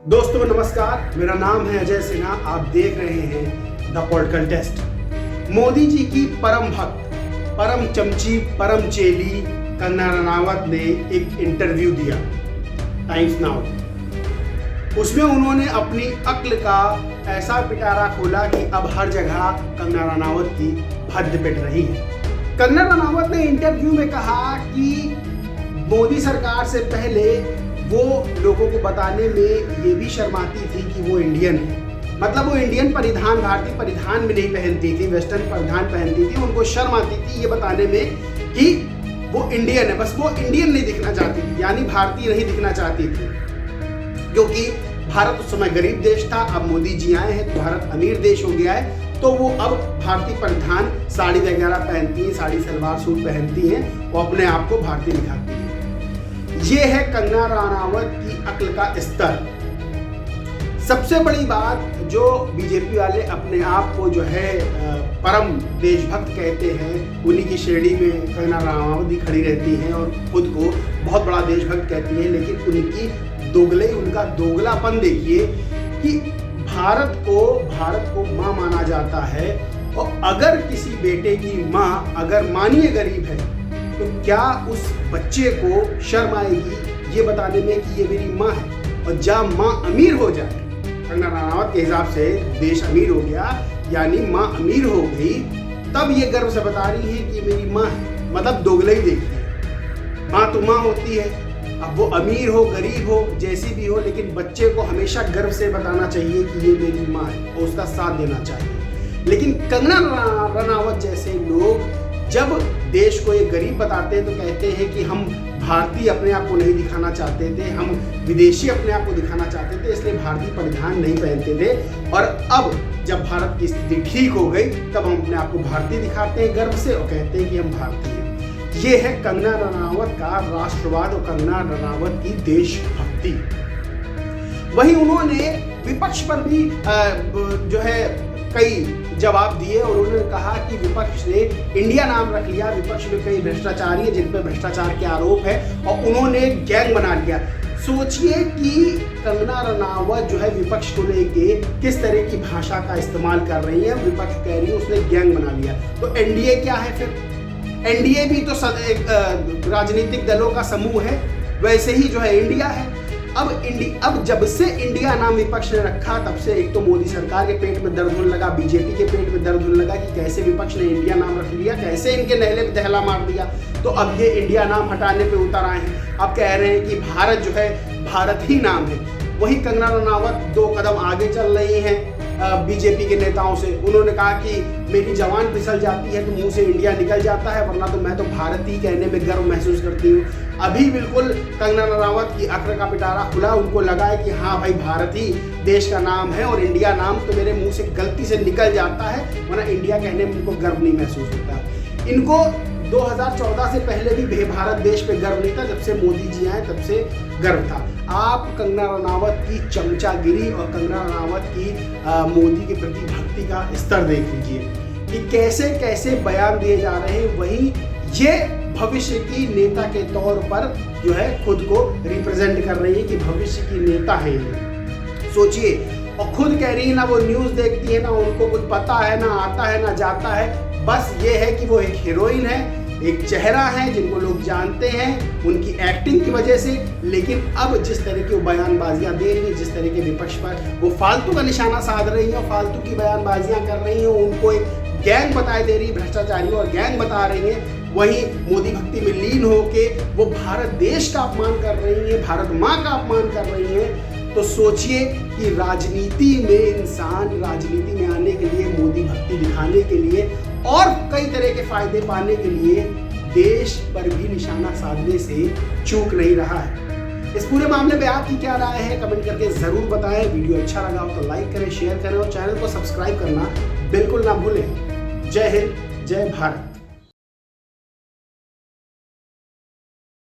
दोस्तों नमस्कार, मेरा नाम है अजय सिन्हा। आप देख रहे हैं the political test. Modi ji की परम भक्त, परम चमची, परम चेली कंगना रनावत ने एक इंटरव्यू दिया टाइम्स नाउ। उसमें उन्होंने अपनी अक्ल का ऐसा पिटारा खोला कि अब हर जगह कंगना रनावत की भद्द पिट रही है। कंगना रनावत ने इंटरव्यू में कहा कि मोदी सरकार से पहले वो लोगों को बताने में ये भी शर्माती थी कि वो इंडियन है। मतलब वो इंडियन परिधान, भारतीय परिधान भी नहीं पहनती थी, वेस्टर्न परिधान पहनती थी। उनको शर्म आती थी ये बताने में कि वो इंडियन है। बस वो इंडियन नहीं दिखना चाहती थी, यानी भारतीय नहीं दिखना चाहती थी, क्योंकि भारत उस समय गरीब देश था। अब मोदी जी आए हैं तो भारत अमीर देश हो गया है, तो वो अब भारतीय परिधान साड़ी वगैरह पहनती हैं, साड़ी सलवार सूट पहनती हैं, वो अपने आप को भारतीय दिखाती हैं। ये है कंगना रनावत की अक्ल का स्तर। सबसे बड़ी बात, जो बीजेपी वाले अपने आप को जो है परम देशभक्त कहते हैं, उन्हीं की श्रेणी में कंगना रनावत भी खड़ी रहती हैं और खुद को बहुत बड़ा देशभक्त कहती हैं। लेकिन उनका दोगलापन देखिए कि भारत को माँ माना जाता है, और अगर किसी बेटे की माँ अगर मानिए गरीब है तो क्या उस बच्चे को शर्म आएगी ये बताने में कि ये मेरी माँ है। और जब माँ अमीर हो जाए, कंगना रनावत के हिसाब से देश अमीर हो गया, यानी माँ अमीर हो गई, तब ये गर्व से बता रही है कि मेरी माँ है। मतलब दोगले ही देखिए, माँ तो माँ होती है, अब वो अमीर हो गरीब हो जैसी भी हो, लेकिन बच्चे को हमेशा गर्व से बताना चाहिए कि ये मेरी माँ है और उसका साथ देना चाहिए। लेकिन कंगना रनावत जैसे लोग जब देश को ये गरीब बताते हैं तो कहते हैं कि हम भारतीय अपने आप को नहीं दिखाना चाहते थे, हम विदेशी अपने आप को दिखाना चाहते थे, इसलिए भारतीय परिधान नहीं पहनते थे। और अब जब भारत की स्थिति ठीक हो गई तब हम अपने आप को भारतीय दिखाते हैं गर्व से और कहते हैं कि हम भारतीय हैं। ये है कंगना रनावत का राष्ट्रवाद और कंगना रनावत की देशभक्ति। वहीं उन्होंने विपक्ष पर भी जो है कई जवाब दिए और उन्होंने कहा कि विपक्ष ने इंडिया नाम रख लिया, विपक्ष में कई भ्रष्टाचारी है जिन पर भ्रष्टाचार के आरोप है, और उन्होंने एक गैंग बना लिया। सोचिए कि कंगना रनावत जो है विपक्ष को लेके किस तरह की भाषा का इस्तेमाल कर रही है। विपक्ष कह रही है उसने गैंग बना लिया, तो एनडीए क्या है फिर? एनडीए भी तो राजनीतिक दलों का समूह है, वैसे ही जो है इंडिया है। अब जब से इंडिया नाम विपक्ष ने रखा, तब से एक तो मोदी सरकार के पेट में दर्द होने लगा, बीजेपी के पेट में दर्द होने लगा कि कैसे विपक्ष ने इंडिया नाम रख लिया, कैसे इनके नहले पे दहला मार दिया। तो अब ये इंडिया नाम हटाने पे उतर आए हैं। अब कह रहे हैं कि भारत जो है भारत ही नाम है। वही कंगना रनावत 2 कदम आगे चल रही हैं बीजेपी के नेताओं से। उन्होंने कहा कि मेरी जवान फिसल जाती है तो मुंह से इंडिया निकल जाता है, वरना तो मैं तो भारत ही कहने में गर्व महसूस करती हूँ। अभी बिल्कुल कंगना रनावत की अक्ल का पिटारा खुला, उनको लगा है कि हाँ भाई भारत ही देश का नाम है और इंडिया नाम तो मेरे मुंह से गलती से निकल जाता है, वरना इंडिया कहने में उनको गर्व नहीं महसूस होता। इनको 2014 से पहले भी भारत देश पे गर्व नहीं था, जब से मोदी जी आए तब से गर्व था। आप कंगना रनावत की चमचागिरी और कंगना रनावत की मोदी के प्रति भक्ति का स्तर देख लीजिए कि कैसे कैसे बयान दिए जा रहे हैं। वहीं ये भविष्य की नेता के तौर पर जो है खुद को रिप्रेजेंट कर रही है कि भविष्य की नेता है ये। सोचिए, और खुद कह रही है ना वो न्यूज़ देखती है, ना उनको कुछ पता है, ना आता है ना जाता है। बस ये है कि वो एक हीरोइन है, एक चेहरा है जिनको लोग जानते हैं उनकी एक्टिंग की वजह से। लेकिन अब जिस तरह की वो बयानबाजियां दे रही है, जिस तरह के विपक्ष पर वो फालतू का निशाना साध रही है और फालतू की बयानबाजियां कर रही है, उनको एक गैंग बताई दे रही है, भ्रष्टाचारी और गैंग बता रही है। वहीं मोदी भक्ति में लीन होके वो भारत देश का अपमान कर रही है, भारत माँ का अपमान कर रही है। तो सोचिए कि राजनीति में आने के लिए, मोदी भक्ति दिखाने के लिए और कई तरह के फायदे पाने के लिए देश पर भी निशाना साधने से चूक नहीं रहा है। इस पूरे मामले में आपकी क्या राय है, कमेंट करके जरूर बताएं। वीडियो अच्छा लगा हो तो लाइक करें, शेयर करें और चैनल को सब्सक्राइब करना बिल्कुल ना भूलें। जय हिंद, जय भारत।